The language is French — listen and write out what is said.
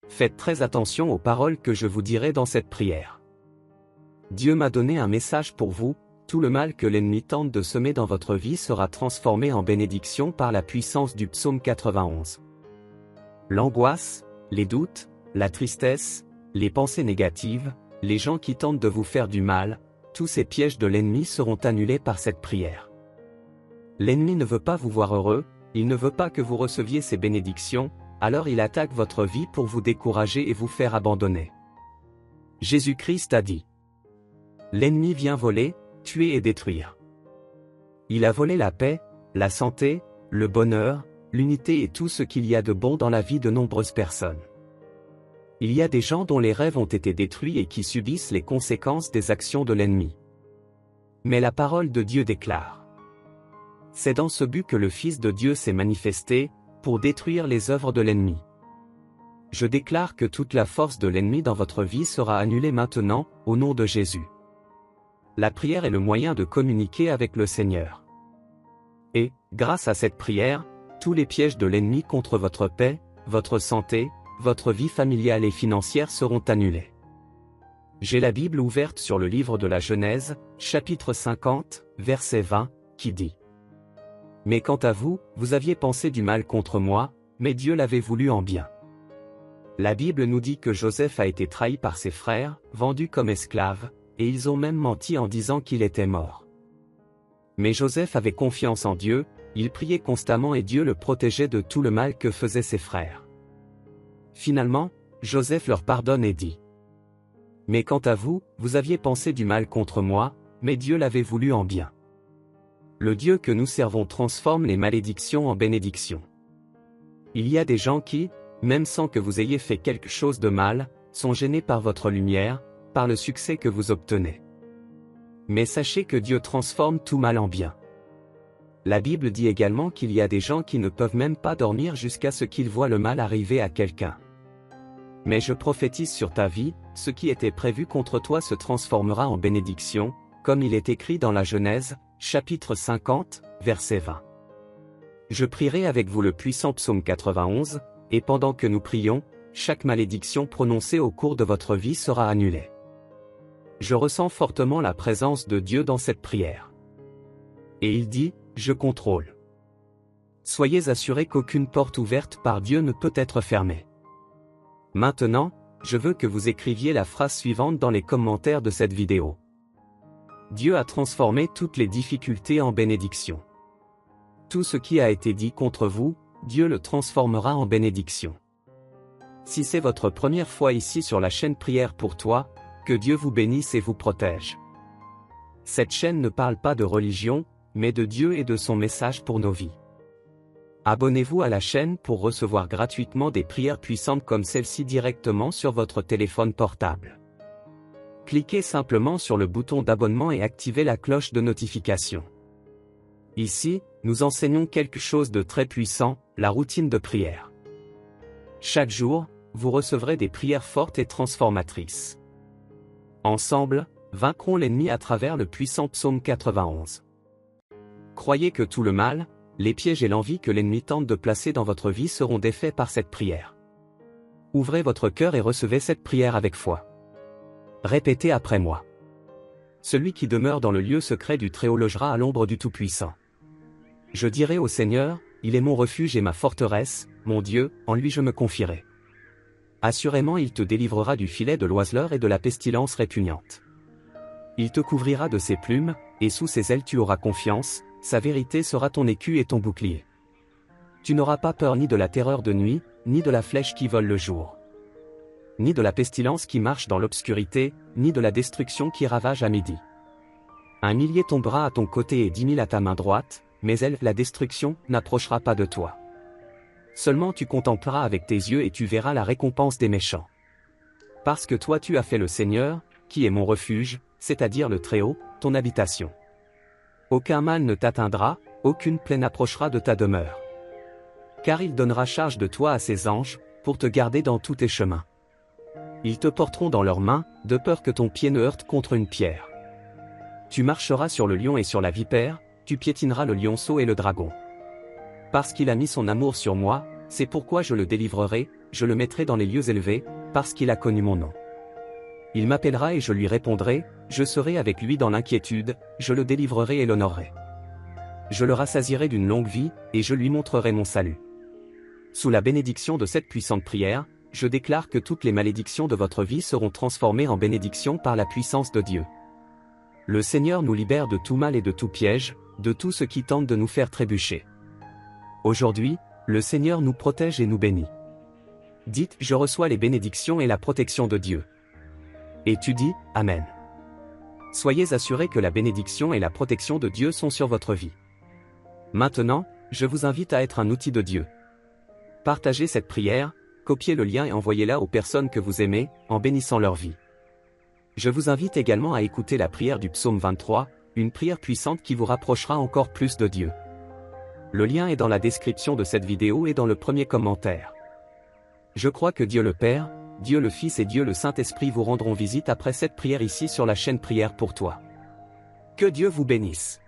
Faites très attention aux paroles que je vous dirai dans cette prière. Dieu m'a donné un message pour vous, tout le mal que l'ennemi tente de semer dans votre vie sera transformé en bénédiction par la puissance du psaume 91. L'angoisse, les doutes, la tristesse, les pensées négatives, les gens qui tentent de vous faire du mal, tous ces pièges de l'ennemi seront annulés par cette prière. L'ennemi ne veut pas vous voir heureux, il ne veut pas que vous receviez ses bénédictions, alors il attaque votre vie pour vous décourager et vous faire abandonner. Jésus-Christ a dit: l'ennemi vient voler, tuer et détruire. Il a volé la paix, la santé, le bonheur, l'unité et tout ce qu'il y a de bon dans la vie de nombreuses personnes. Il y a des gens dont les rêves ont été détruits et qui subissent les conséquences des actions de l'ennemi. Mais la parole de Dieu déclare: c'est dans ce but que le Fils de Dieu s'est manifesté, pour détruire les œuvres de l'ennemi. Je déclare que toute la force de l'ennemi dans votre vie sera annulée maintenant, au nom de Jésus. La prière est le moyen de communiquer avec le Seigneur. Et, grâce à cette prière, tous les pièges de l'ennemi contre votre paix, votre santé, votre vie familiale et financière seront annulés. J'ai la Bible ouverte sur le livre de la Genèse, chapitre 50, verset 20, qui dit: mais quant à vous, vous aviez pensé du mal contre moi, mais Dieu l'avait voulu en bien. La Bible nous dit que Joseph a été trahi par ses frères, vendu comme esclave, et ils ont même menti en disant qu'il était mort. Mais Joseph avait confiance en Dieu, il priait constamment et Dieu le protégeait de tout le mal que faisaient ses frères. Finalement, Joseph leur pardonne et dit: mais quant à vous, vous aviez pensé du mal contre moi, mais Dieu l'avait voulu en bien. Le Dieu que nous servons transforme les malédictions en bénédictions. Il y a des gens qui, même sans que vous ayez fait quelque chose de mal, sont gênés par votre lumière, par le succès que vous obtenez. Mais sachez que Dieu transforme tout mal en bien. La Bible dit également qu'il y a des gens qui ne peuvent même pas dormir jusqu'à ce qu'ils voient le mal arriver à quelqu'un. Mais je prophétise sur ta vie, ce qui était prévu contre toi se transformera en bénédiction, comme il est écrit dans la Genèse, chapitre 50, verset 20. Je prierai avec vous le puissant psaume 91, et pendant que nous prions, chaque malédiction prononcée au cours de votre vie sera annulée. Je ressens fortement la présence de Dieu dans cette prière. Et il dit: je contrôle. Soyez assurés qu'aucune porte ouverte par Dieu ne peut être fermée. Maintenant, je veux que vous écriviez la phrase suivante dans les commentaires de cette vidéo. Dieu a transformé toutes les difficultés en bénédiction. Tout ce qui a été dit contre vous, Dieu le transformera en bénédiction. Si c'est votre première fois ici sur la chaîne Prière pour toi, que Dieu vous bénisse et vous protège. Cette chaîne ne parle pas de religion, mais de Dieu et de son message pour nos vies. Abonnez-vous à la chaîne pour recevoir gratuitement des prières puissantes comme celle-ci directement sur votre téléphone portable. Cliquez simplement sur le bouton d'abonnement et activez la cloche de notification. Ici, nous enseignons quelque chose de très puissant, la routine de prière. Chaque jour, vous recevrez des prières fortes et transformatrices. Ensemble, vaincrons l'ennemi à travers le puissant psaume 91. Croyez que tout le mal, les pièges et l'envie que l'ennemi tente de placer dans votre vie seront défaits par cette prière. Ouvrez votre cœur et recevez cette prière avec foi. Répétez après moi. Celui qui demeure dans le lieu secret du Très-Haut logera à l'ombre du Tout-Puissant. Je dirai au Seigneur: il est mon refuge et ma forteresse, mon Dieu, en lui je me confierai. Assurément il te délivrera du filet de l'oiseleur et de la pestilence répugnante. Il te couvrira de ses plumes, et sous ses ailes tu auras confiance, sa vérité sera ton écu et ton bouclier. Tu n'auras pas peur ni de la terreur de nuit, ni de la flèche qui vole le jour, ni de la pestilence qui marche dans l'obscurité, ni de la destruction qui ravage à midi. 1 000 tombera à ton côté et 10 000 à ta main droite, mais elle, la destruction, n'approchera pas de toi. Seulement tu contempleras avec tes yeux et tu verras la récompense des méchants. Parce que toi tu as fait le Seigneur, qui est mon refuge, c'est-à-dire le Très-Haut, ton habitation. Aucun mal ne t'atteindra, aucune plaie n'approchera de ta demeure. Car il donnera charge de toi à ses anges, pour te garder dans tous tes chemins. Ils te porteront dans leurs mains, de peur que ton pied ne heurte contre une pierre. Tu marcheras sur le lion et sur la vipère, tu piétineras le lionceau et le dragon. Parce qu'il a mis son amour sur moi, c'est pourquoi je le délivrerai, je le mettrai dans les lieux élevés, parce qu'il a connu mon nom. Il m'appellera et je lui répondrai, je serai avec lui dans l'inquiétude, je le délivrerai et l'honorerai. Je le rassasierai d'une longue vie, et je lui montrerai mon salut. Sous la bénédiction de cette puissante prière, je déclare que toutes les malédictions de votre vie seront transformées en bénédictions par la puissance de Dieu. Le Seigneur nous libère de tout mal et de tout piège, de tout ce qui tente de nous faire trébucher. Aujourd'hui, le Seigneur nous protège et nous bénit. Dites, je reçois les bénédictions et la protection de Dieu. Et tu dis, Amen. Soyez assurés que la bénédiction et la protection de Dieu sont sur votre vie. Maintenant, je vous invite à être un outil de Dieu. Partagez cette prière, copiez le lien et envoyez-la aux personnes que vous aimez, en bénissant leur vie. Je vous invite également à écouter la prière du psaume 23, une prière puissante qui vous rapprochera encore plus de Dieu. Le lien est dans la description de cette vidéo et dans le premier commentaire. Je crois que Dieu le Père, Dieu le Fils et Dieu le Saint-Esprit vous rendront visite après cette prière ici sur la chaîne Prière pour toi. Que Dieu vous bénisse.